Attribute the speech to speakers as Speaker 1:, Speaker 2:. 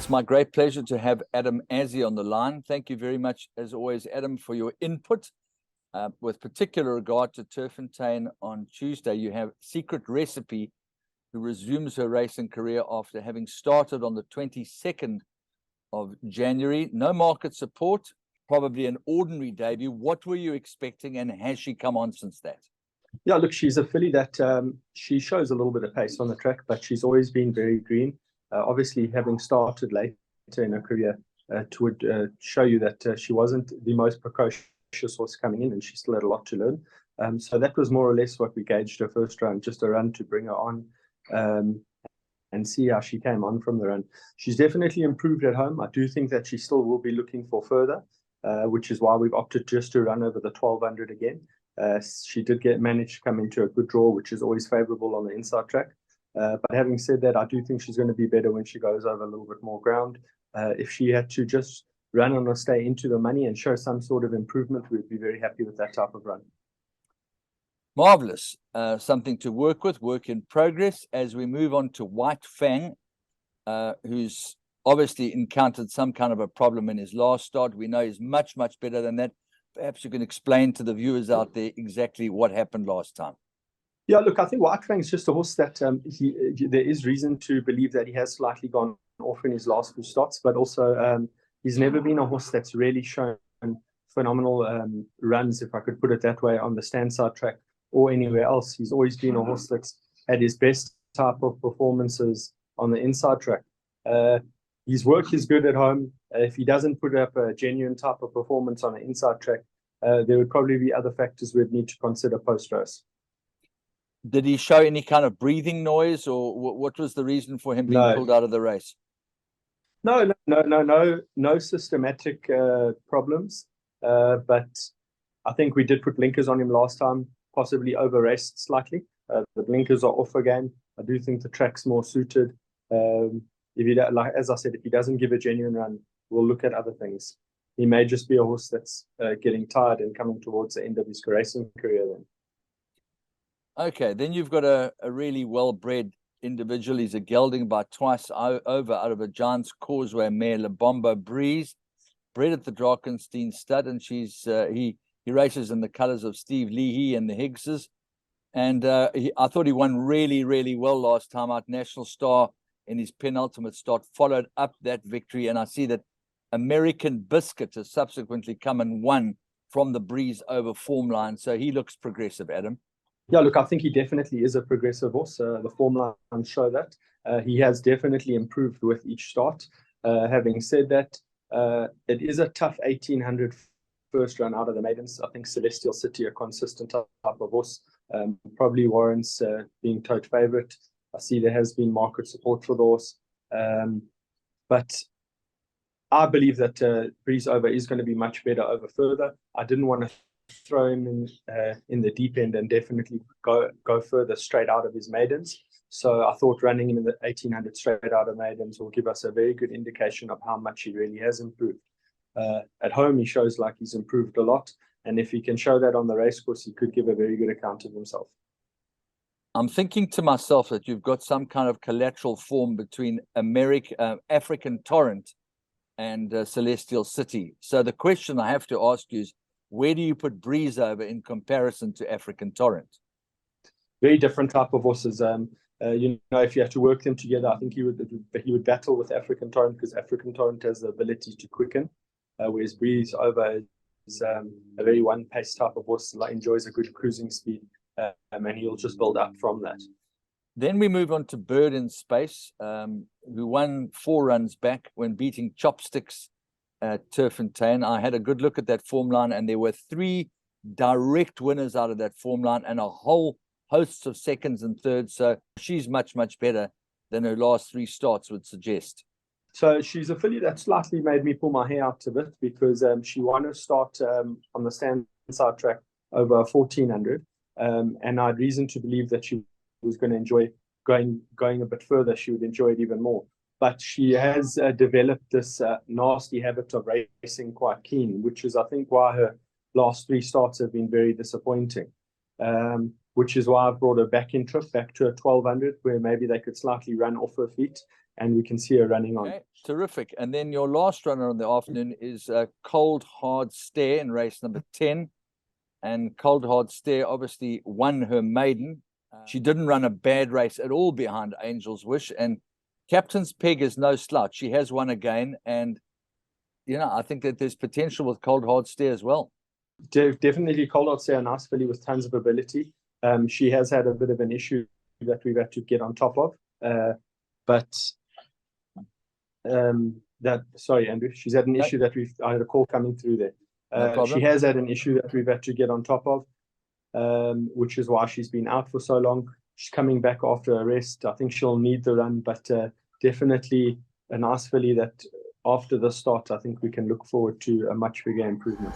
Speaker 1: It's my great pleasure to have Adam AZZIE on the line. Thank you very much, as always, Adam, for your input. With particular regard to Turffontein on Tuesday, you have Secret Recipe, who resumes her racing career after having started on the 22nd of January. No market support, probably an ordinary debut. What were you expecting, and has she come on since that?
Speaker 2: Yeah, look, she's a filly that she shows a little bit of pace on the track, but she's always been very green. Obviously, having started later in her career would show you that she wasn't the most precocious horse coming in, and she still had a lot to learn. So that was more or less what we gauged her first run, just a run to bring her on and see how she came on from the run. She's definitely improved at home. I do think that she still will be looking for further, which is why we've opted just to run over the 1200 again. She did manage to come into a good draw, which is always favourable on the inside track. But having said that, I do think she's going to be better when she goes over a little bit more ground. If she had to just run on or stay into the money and show some sort of improvement, we'd be very happy with that type of run.
Speaker 1: Marvellous. Something to work with, work in progress. As we move on to White Fang, who's obviously encountered some kind of a problem in his last start. We know he's much, much better than that. Perhaps you can explain to the viewers out there exactly what happened last time.
Speaker 2: Yeah, look, I think White Fang is just a horse that there is reason to believe that he has slightly gone off in his last few starts, but also he's never been a horse that's really shown phenomenal runs, if I could put it that way, on the standside track or anywhere else. He's always been a horse that's had his best type of performances on the inside track. His work is good at home. If he doesn't put up a genuine type of performance on the inside track, there would probably be other factors we'd need to consider post-race.
Speaker 1: Did he show any kind of breathing noise, or what was the reason for him being pulled out of the race?
Speaker 2: No systematic problems. But I think we did put blinkers on him last time, possibly over-raced slightly. The blinkers are off again. I do think the track's more suited. If he, like as I said, if he doesn't give a genuine run, we'll look at other things. He may just be a horse that's getting tired and coming towards the end of his racing career then.
Speaker 1: Okay, then you've got a really well-bred individual. He's a gelding by twice over out of a Giant's Causeway mare, La Bomba Breeze, bred at the Drakenstein stud, and he races in the colours of Steve Leahy and the Higgses. And I thought he won really, really well last time out. National Star in his penultimate start followed up that victory, and I see that American Biscuit has subsequently come and won from the Breeze over form line, so he looks progressive, Adam.
Speaker 2: Yeah, look, I think he definitely is a progressive horse. The form lines show that. He has definitely improved with each start. Having said that, it is a tough 1800 first run out of the maidens. I think Celestial City, a consistent type of horse, probably warrants being tote favourite. I see there has been market support for the horse. But I believe that Breeze over is going to be much better over further. I didn't want to throw him in the deep end and definitely go further straight out of his maidens. So I thought running him in the 1800 straight out of maidens will give us a very good indication of how much he really has improved. At home, he shows like he's improved a lot. And if he can show that on the racecourse, he could give a very good account of himself.
Speaker 1: I'm thinking to myself that you've got some kind of collateral form between African Torrent and Celestial City. So the question I have to ask you is, where do you put Breeze over in comparison to African Torrent?
Speaker 2: Very different type of horses. If you have to work them together, I think he would battle with African Torrent, because African Torrent has the ability to quicken, whereas Breeze over is a very one-pace type of horse, enjoys a good cruising speed, and he'll just build up from that.
Speaker 1: Then we move on to Bird in Space, who won 4 runs back when beating Chopsticks at Turffontein. I had a good look at that form line, and there were 3 direct winners out of that form line and a whole host of seconds and thirds. So she's much, much better than her last 3 starts would suggest.
Speaker 2: So she's a filly that slightly made me pull my hair out a bit, because she won her start on the standside track over 1400, and I had reason to believe that she was going to enjoy going a bit further. She would enjoy it even more. But she has developed this nasty habit of racing quite keen, which is, I think, why her last 3 starts have been very disappointing. Which is why I've brought her back to a 1200, where maybe they could slightly run off her feet and we can see her running on.
Speaker 1: Okay, terrific. And then your last runner on the afternoon is Cold Hard Stare in race number 10. And Cold Hard Stare obviously won her maiden. She didn't run a bad race at all behind Angel's Wish. And Captain's Peg is no slouch. She has won again. And, you know, I think that there's potential with Cold Hard Stare as well.
Speaker 2: Definitely Cold Hard Stare, a nice filly with tons of ability. She has had a bit of an issue that we've had to get on top of. Sorry, Andrew, she's had an issue that I had a call coming through there.
Speaker 1: No problem.
Speaker 2: She has had an issue that we've had to get on top of, which is why she's been out for so long. She's coming back after a rest. I think she'll need the run, but definitely a nice filly that after the start, I think we can look forward to a much bigger improvement.